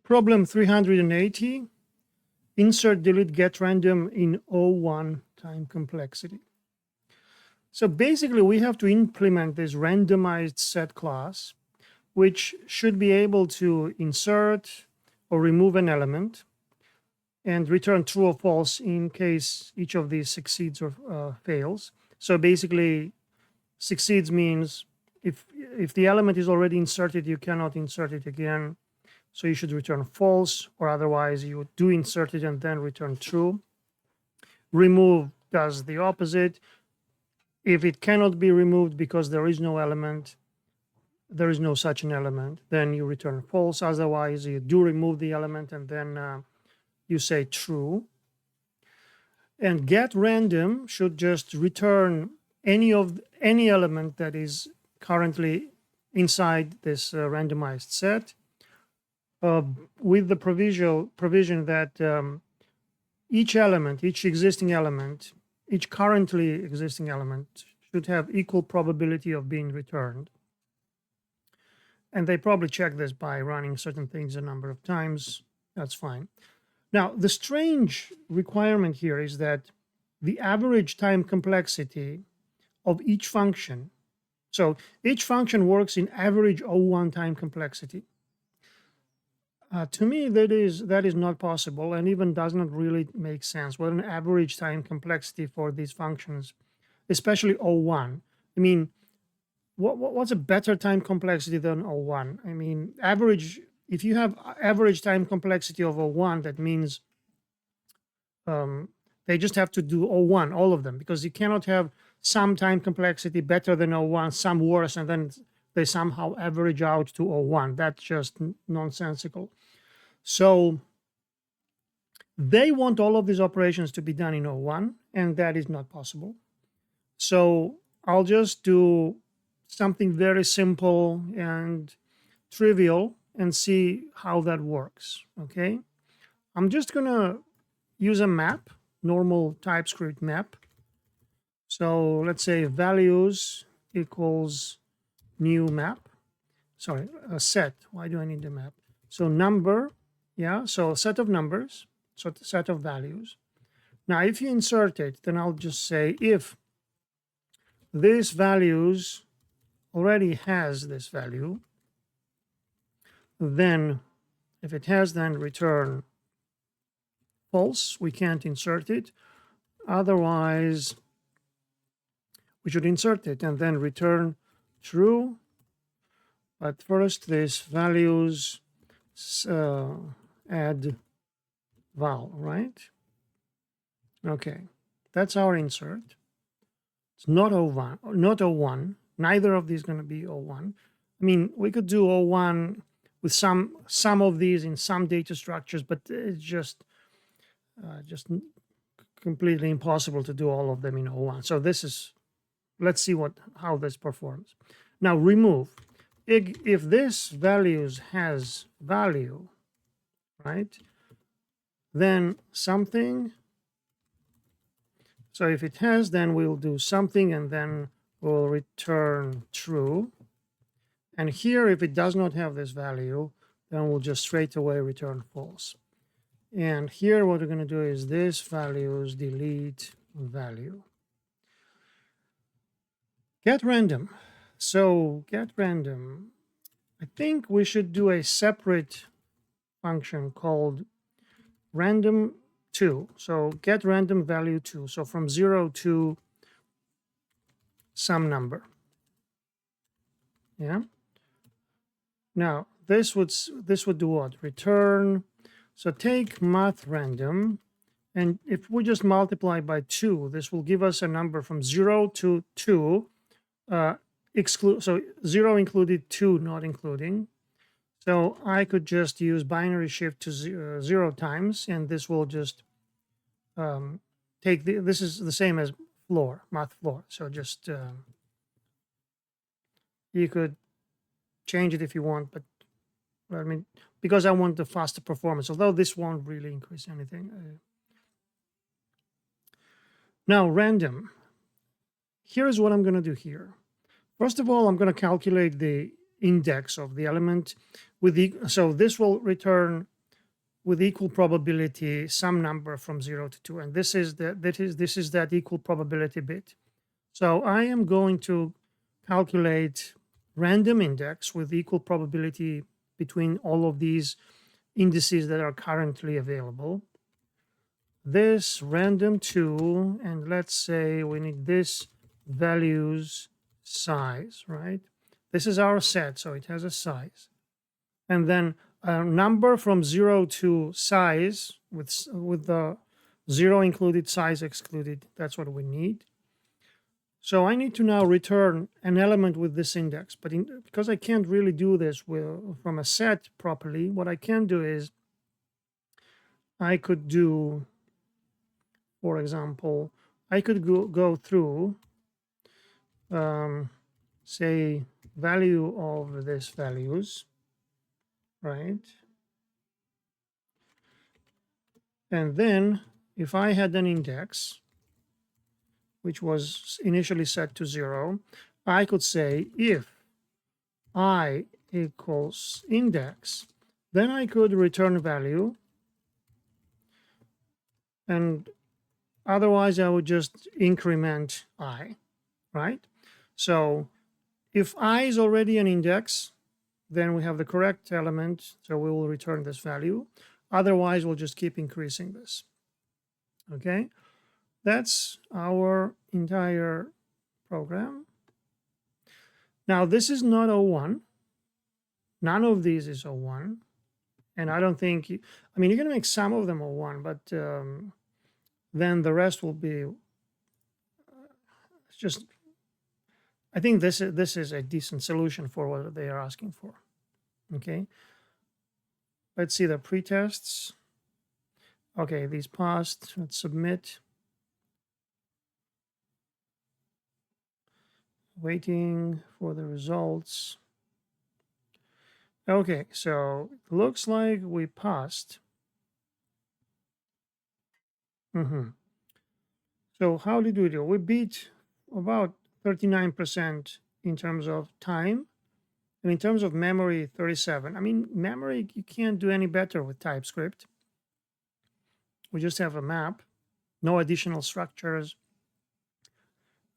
Problem 380, insert, delete, get random in O1 time complexity. So basically we have to implement this randomized set class, which should be able to insert or remove an element and return true or false in case each of these succeeds or fails. So basically succeeds means if the element is already inserted, you cannot insert it again. So you should return false, or otherwise you do insert it and then return true. Remove does the opposite. If it cannot be removed because there is no element, there is no such an element, then you return false. Otherwise, you do remove the element and then you say true. And get random should just return any element that is currently inside this randomized set, with the provision that each existing element, each currently existing element should have equal probability of being returned. And they probably check this by running certain things a number of times. That's fine. Now, the strange requirement here is that the average time complexity of each function, so each function works in average O1 time complexity. To me, that is not possible and even does not really make sense. What an average time complexity for these functions, especially O1. I mean, what's a better time complexity than O1? I mean, if you have average time complexity of O1, that means they just have to do O1, all of them, because you cannot have some time complexity better than O1, some worse, and then they somehow average out to O1. That's just nonsensical. So they want all of these operations to be done in O1, and that is not possible. So I'll just do something very simple and trivial and see how that works, okay? I'm just gonna use a map, normal TypeScript map. So let's say values equals new map. Sorry, a set. Why do I need the map? So number, yeah, so a set of numbers, so a set of values. Now, if you insert it, then I'll just say if this values already has this value, then if it has, then return false. We can't insert it. Otherwise, we should insert it and then return true. But first, this values add val, right? Okay, that's our insert. It's not O1, neither of these going to be O1. I mean, we could do O1 with some of these in some data structures, but it's just completely impossible to do all of them in O1. So this is, let's see how this performs. Now remove. If this values has value, right, then something. So if it has, then we'll do something and then we'll return true. And here, if it does not have this value, then we'll just straight away return false. And here, what we're going to do is this values delete value. Get random. So get random. I think we should do a separate function called random2. So get random value 2. So from 0 to some number. Yeah. Now this would do what? Return. So take math random, and if we just multiply by 2, this will give us a number from 0 to 2. So 0 included, 2 not including. So I could just use binary shift to 0 times, and this will just take this is the same as floor, math floor. So just you could change it if you want, but I mean, because I want the faster performance, although this won't really increase anything. Now random. Here's what I'm going to do here. First of all, I'm going to calculate the index of the element with the, so this will return with equal probability some number from 0 to 2, and this is that equal probability bit. So I am going to calculate random index with equal probability between all of these indices that are currently available. This random 2, and let's say we need this values size, right? This is our set, so it has a size. And then a number from 0 to size with the 0 included, size excluded. That's what we need. So I need to now return an element with this index, but because I can't really do this from a set properly, what I can do is I could do, for example, I could go through, say, value of this values, right? And then if I had an index, which was initially set to 0, I could say if I equals index, then I could return value, and otherwise I would just increment I, right? So if I is already an index, then we have the correct element, so we will return this value. Otherwise, we'll just keep increasing this. Okay, that's our entire program. Now, this is not 01. None of these is 01. And I don't think, I mean, you're going to make some of them 01, but then the rest will be just, I think this is a decent solution for what they are asking for. Okay, let's see the pretests. Okay, these passed. Let's submit. Waiting for the results. Okay, so it looks like we passed. So how did we do? We beat about 39% in terms of time, and in terms of memory, 37. I mean, memory, you can't do any better with TypeScript. We just have a map, no additional structures.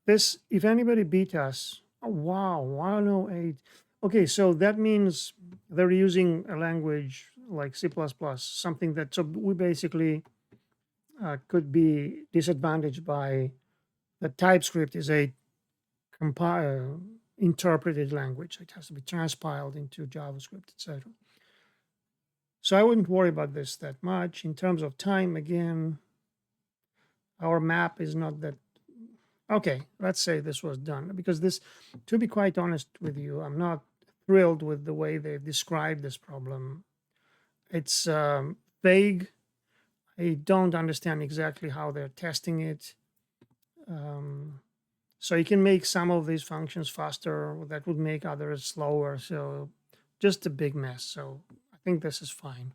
This, if anybody beat us, oh, wow, 108. Okay, so that means they're using a language like C++, something that, so we basically could be disadvantaged by the TypeScript is a interpreted language. It has to be transpiled into JavaScript, etc. So I wouldn't worry about this that much. In terms of time, again, our map is not that. Okay, let's say this was done, because this, to be quite honest with you, I'm not thrilled with the way they've described this problem. It's vague. I don't understand exactly how they're testing it. So you can make some of these functions faster. That would make others slower. So just a big mess. So I think this is fine.